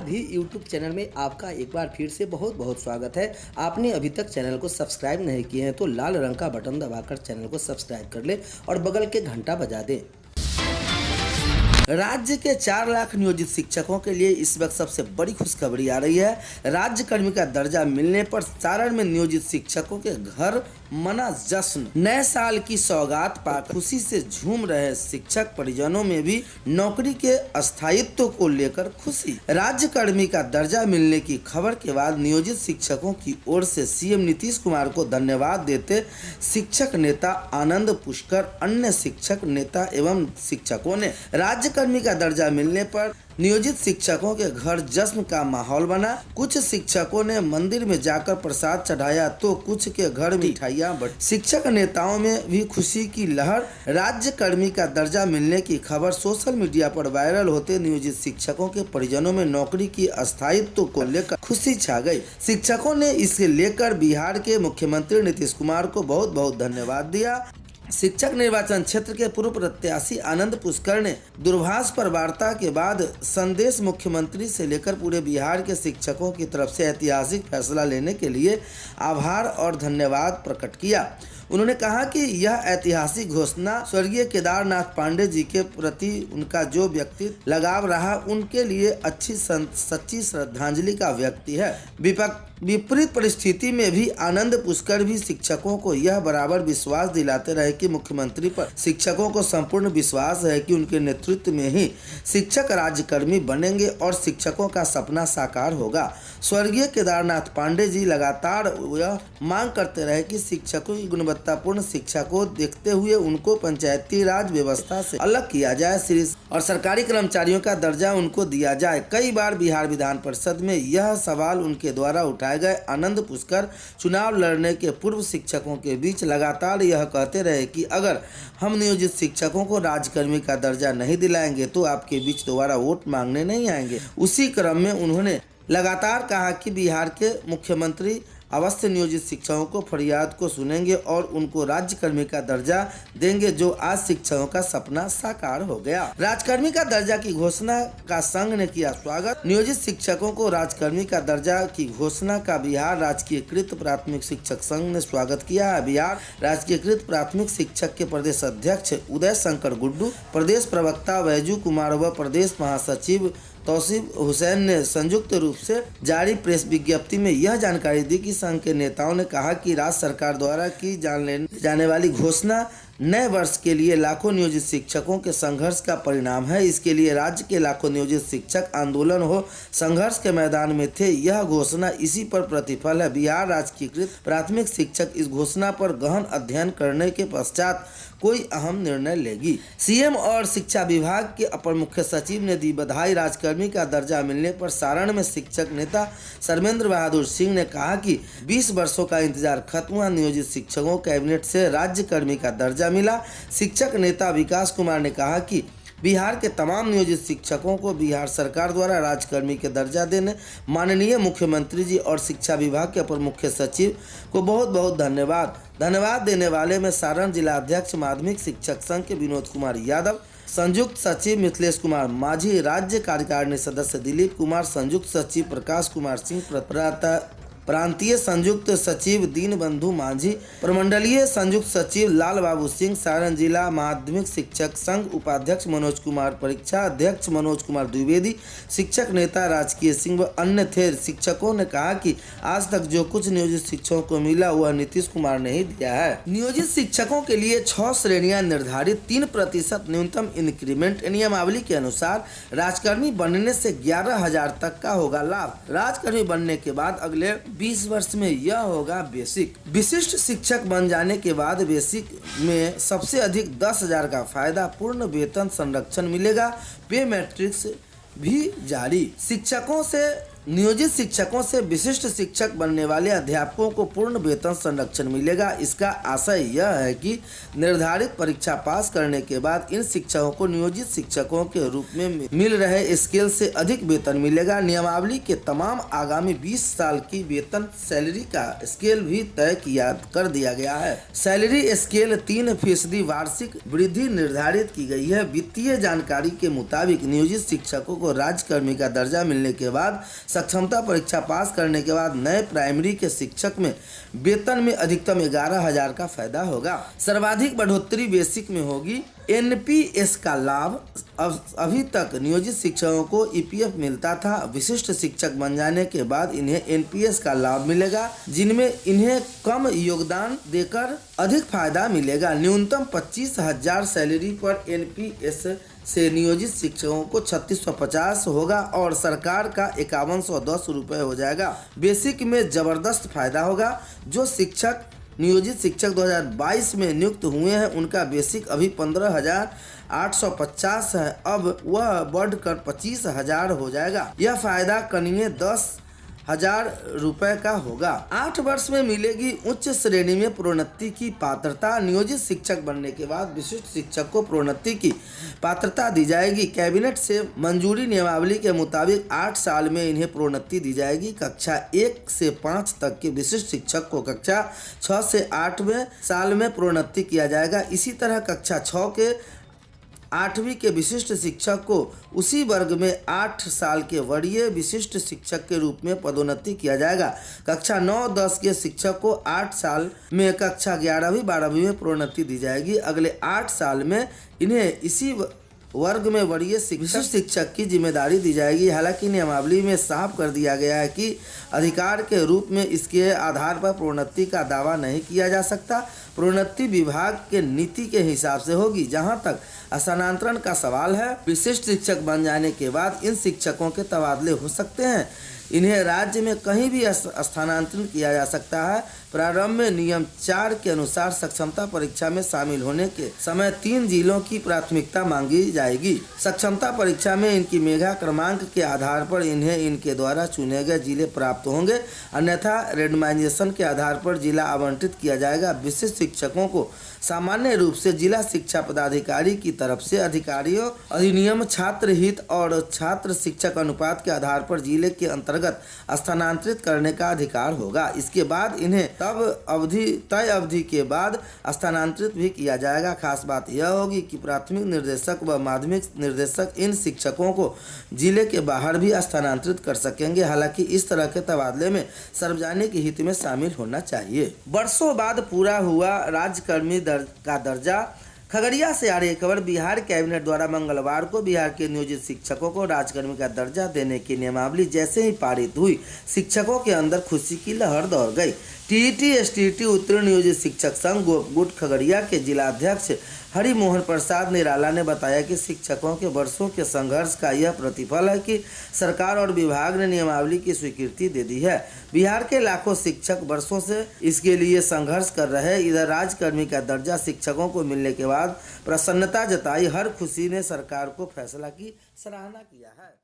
बिहार भी YouTube channel में आपका एक बार फिर से बहुत बहुत स्वागत है। आपने अभी तक चैनल को सब्सक्राइब नहीं किए हैं तो लाल रंग का बटन दबाकर चैनल को सब्सक्राइब कर ले और बगल के घंटा बजा दें। राज्य के 4 लाख नियोजित शिक्षकों के लिए इस वक्त सबसे बड़ी खुशखबरी आ रही है। राज्य कर्मी का दर्जा मिलने पर सारण में नियोजित शिक्षकों के घर मना जश्न। नए साल की सौगात पाकर खुशी से झूम रहे शिक्षक परिजनों में भी नौकरी के स्थायित्व को लेकर खुशी। राज्य कर्मी का दर्जा मिलने की खबर के बाद नियोजित शिक्षकों की ओर से सीएम नीतीश कुमार को धन्यवाद देते शिक्षक नेता आनंद पुष्कर, अन्य शिक्षक नेता एवं शिक्षकों ने राज्य कर्मी का दर्जा मिलने पर नियोजित शिक्षकों के घर जश्न का माहौल बना। कुछ शिक्षकों ने मंदिर में जाकर प्रसाद चढ़ाया तो कुछ के घर मिठाइयां बंटी। शिक्षक नेताओं में भी खुशी की लहर। राज्य कर्मी का दर्जा मिलने की खबर सोशल मीडिया पर वायरल होते नियोजित शिक्षकों के परिजनों में नौकरी की स्थायित्व को लेकर खुशी छा गई। शिक्षकों ने इसे लेकर बिहार के मुख्यमंत्री नीतीश कुमार को बहुत बहुत धन्यवाद दिया। शिक्षक निर्वाचन क्षेत्र के पूर्व प्रत्याशी आनंद पुष्कर ने दूरभाष पर वार्ता के बाद संदेश मुख्यमंत्री से लेकर पूरे बिहार के शिक्षकों की तरफ से ऐतिहासिक फैसला लेने के लिए आभार और धन्यवाद प्रकट किया। उन्होंने कहा कि यह ऐतिहासिक घोषणा स्वर्गीय केदारनाथ पांडे जी के प्रति उनका जो व्यक्तित्व लगाव रहा उनके लिए सच्ची श्रद्धांजलि का व्यक्ति है। विपरीत परिस्थिति में भी आनंद पुष्कर भी शिक्षकों को यह बराबर विश्वास दिलाते रहे कि मुख्यमंत्री पर शिक्षकों को संपूर्ण विश्वास है कि उनके नेतृत्व में ही शिक्षक राज्यकर्मी बनेंगे और शिक्षकों का सपना साकार होगा। स्वर्गीय केदारनाथ पांडे जी लगातार यह मांग करते रहे कि शिक्षकों की गुणवत्तापूर्ण शिक्षा को देखते हुए उनको पंचायती राज व्यवस्था से अलग किया जाए और सरकारी कर्मचारियों का दर्जा उनको दिया जाए। कई बार बिहार विधान परिषद में यह सवाल उनके द्वारा उठाए गए। आनंद पुष्कर चुनाव लड़ने के पूर्व शिक्षकों के बीच लगातार यह कहते रहे कि अगर हम नियोजित शिक्षकों को राज्यकर्मी का दर्जा नहीं दिलाएंगे तो आपके बीच दोबारा वोट मांगने नहीं आएंगे। उसी क्रम में उन्होंने लगातार कहा कि बिहार के मुख्यमंत्री अवश्य नियोजित शिक्षकों को फरियाद को सुनेंगे और उनको राज्यकर्मी का दर्जा देंगे, जो आज शिक्षकों का सपना साकार हो गया। राज्यकर्मी का दर्जा की घोषणा का संघ ने किया स्वागत। नियोजित शिक्षकों को राज्यकर्मी का दर्जा की घोषणा का बिहार राजकीयकृत प्राथमिक शिक्षक संघ ने स्वागत किया है। बिहार राजकीयकृत प्राथमिक शिक्षक के प्रदेश अध्यक्ष उदय शंकर गुड्डू, प्रदेश प्रवक्ता वैजू कुमार व प्रदेश महासचिव तौसीफ हुसैन ने संयुक्त रूप से जारी प्रेस विज्ञप्ति में यह जानकारी दी कि संघ के नेताओं ने कहा कि राज्य सरकार द्वारा की जाने वाली घोषणा नए वर्ष के लिए लाखों नियोजित शिक्षकों के संघर्ष का परिणाम है। इसके लिए राज्य के लाखों नियोजित शिक्षक आंदोलन हो संघर्ष के मैदान में थे। यह घोषणा इसी पर प्रतिफल है। बिहार राजकीयकृत प्राथमिक शिक्षक इस घोषणा पर गहन अध्ययन करने के पश्चात कोई अहम निर्णय लेगी। सीएम और शिक्षा विभाग के अपर मुख्य सचिव ने दी बधाई। राज्यकर्मी का दर्जा मिलने पर सारण में शिक्षक नेता सर्मेंद्र बहादुर सिंह ने कहा कि 20 वर्षों का इंतजार खत्म हुआ। नियोजित शिक्षकों कैबिनेट से राज्यकर्मी का दर्जा मिला। शिक्षक नेता विकास कुमार ने कहा कि बिहार के तमाम नियोजित शिक्षकों को बिहार सरकार द्वारा राज्यकर्मी के दर्जा देने माननीय मुख्यमंत्री जी और शिक्षा विभाग के अपर मुख्य सचिव को बहुत बहुत धन्यवाद देने वाले में सारण जिला अध्यक्ष माध्यमिक शिक्षक संघ के विनोद कुमार यादव, संयुक्त सचिव मिथिलेश कुमार माझी, राज्य कार्यकारिणी सदस्य दिलीप कुमार, संयुक्त सचिव प्रकाश कुमार सिंह, प्रांतीय संयुक्त सचिव दीनबंधु माझी, प्रमंडलीय संयुक्त सचिव लाल बाबू सिंह, सारण जिला माध्यमिक शिक्षक संघ उपाध्यक्ष मनोज कुमार, परीक्षा अध्यक्ष मनोज कुमार द्विवेदी, शिक्षक नेता राजकीय सिंह व अन्य थे। शिक्षकों ने कहा कि आज तक जो कुछ नियोजित शिक्षकों को मिला वह नीतीश कुमार ने ही दिया है। नियोजित शिक्षकों के लिए 6 श्रेणियां निर्धारित, 3% न्यूनतम इंक्रीमेंट। नियमावली के अनुसार राजकर्मी बनने से 11,000 तक का होगा लाभ। राजकर्मी बनने के बाद अगले 20 वर्ष में यह होगा बेसिक। विशिष्ट शिक्षक बन जाने के बाद बेसिक में सबसे अधिक 10,000 का फायदा, पूर्ण वेतन संरक्षण मिलेगा। पे मैट्रिक्स भी जारी। शिक्षकों से नियोजित शिक्षकों से विशिष्ट शिक्षक बनने वाले अध्यापकों को पूर्ण वेतन संरक्षण मिलेगा। इसका आशय यह है कि निर्धारित परीक्षा पास करने के बाद इन शिक्षकों को नियोजित शिक्षकों के रूप में मिल रहे स्केल से अधिक वेतन मिलेगा। नियमावली के तमाम आगामी 20 साल की वेतन सैलरी का स्केल भी तय कर दिया गया है। सैलरी स्केल 3% वार्षिक वृद्धि निर्धारित की गई है। वित्तीय जानकारी के मुताबिक नियोजित शिक्षकों को राज्यकर्मी का दर्जा मिलने के बाद सक्षमता परीक्षा पास करने के बाद नए प्राइमरी के शिक्षक में वेतन में अधिकतम 11,000 का फायदा होगा। सर्वाधिक बढ़ोतरी बेसिक में होगी। एनपीएस का लाभ अभी तक नियोजित शिक्षकों को ईपीएफ मिलता था। विशिष्ट शिक्षक बन जाने के बाद इन्हें एनपीएस का लाभ मिलेगा, जिनमें इन्हें कम योगदान देकर अधिक फायदा मिलेगा। न्यूनतम 25,000 सैलरी पर एनपीएस से नियोजित शिक्षकों को 3650 होगा और सरकार का 5110 रुपये हो जाएगा। बेसिक में जबरदस्त फायदा होगा। जो शिक्षक नियोजित शिक्षक 2022 में नियुक्त हुए हैं उनका बेसिक अभी 15,850 है, अब वह बढ़कर 25,000 हो जाएगा। यह फायदा कनीय 10,000 रुपये का होगा। 8 वर्ष में मिलेगी उच्च श्रेणी में प्रोन्नति की पात्रता। नियोजित शिक्षक बनने के बाद विशिष्ट शिक्षक को प्रोन्नति की पात्रता दी जाएगी। कैबिनेट से मंजूरी नियमावली के मुताबिक 8 साल में इन्हें प्रोन्नति दी जाएगी। कक्षा 1 से 5 तक के विशिष्ट शिक्षक को कक्षा 6 से 8वें साल में प्रोन्नति किया जाएगा। इसी तरह कक्षा 6 के 8वीं के विशिष्ट शिक्षक को उसी वर्ग में 8 साल के वरीय विशिष्ट शिक्षक के रूप में पदोन्नति किया जाएगा। कक्षा 9-10 के शिक्षक को 8 साल में कक्षा 11वीं 12वीं में प्रोन्नति दी जाएगी। अगले 8 साल में इन्हें इसी वर्ग में वरीय विशिष्ट शिक्षक की जिम्मेदारी दी जाएगी। हालांकि नियमावली में साफ कर दिया गया है कि अधिकार के रूप में इसके आधार पर प्रोन्नति का दावा नहीं किया जा सकता। प्रोन्नति विभाग के नीति के हिसाब से होगी। जहां तक स्थानांतरण का सवाल है, विशिष्ट शिक्षक बन जाने के बाद इन शिक्षकों के तबादले हो सकते हैं। इन्हें राज्य में कहीं भी स्थानांतरित किया जा सकता है। प्रारंभ में नियम 4 के अनुसार सक्षमता परीक्षा में शामिल होने के समय 3 जिलों की प्राथमिकता मांगी जाएगी। सक्षमता परीक्षा में इनकी मेधा क्रमांक के आधार पर इन्हें इनके द्वारा चुने गए जिले प्राप्त होंगे, अन्यथा रेंडमाइजेशन के आधार पर जिला आवंटित किया जाएगा। विशिष्ट शिक्षकों को सामान्य रूप से जिला शिक्षा पदाधिकारी की तरफ से अधिकारियों अधिनियम, छात्र हित और छात्र शिक्षक अनुपात के आधार पर जिले के अंतर्गत स्थानांतरित करने का अधिकार होगा। इसके बाद इन्हें तय अवधि के बाद स्थानांतरित भी किया जाएगा। खास बात यह होगी कि प्राथमिक निर्देशक व माध्यमिक निर्देशक इन शिक्षकों को जिले के बाहर भी स्थानांतरित कर सकेंगे। हालांकि इस तरह के तबादले में सार्वजनिक हित में शामिल होना चाहिए। वर्षों बाद पूरा हुआ राज्यकर्मी का दर्जा। खगड़िया से आ रही खबर। बिहार कैबिनेट द्वारा मंगलवार को बिहार के नियोजित शिक्षकों को राज्यकर्मी का दर्जा देने की नियमावली जैसे ही पारित हुई, शिक्षकों के अंदर खुशी की लहर दौड़ गई। टीईटी एसटीईटी उत्तीर्ण नियोजित शिक्षक संघ गोपगुट खगड़िया के जिलाध्यक्ष हरि मोहन प्रसाद निराला ने बताया कि शिक्षकों के वर्षों के संघर्ष का यह प्रतिफल है कि सरकार और विभाग ने नियमावली की स्वीकृति दे दी है। बिहार के लाखों शिक्षक वर्षों से इसके लिए संघर्ष कर रहे हैं। इधर राज्यकर्मी का दर्जा शिक्षकों को मिलने के बाद प्रसन्नता जताई। हर खुशी ने सरकार को फैसला की सराहना किया है।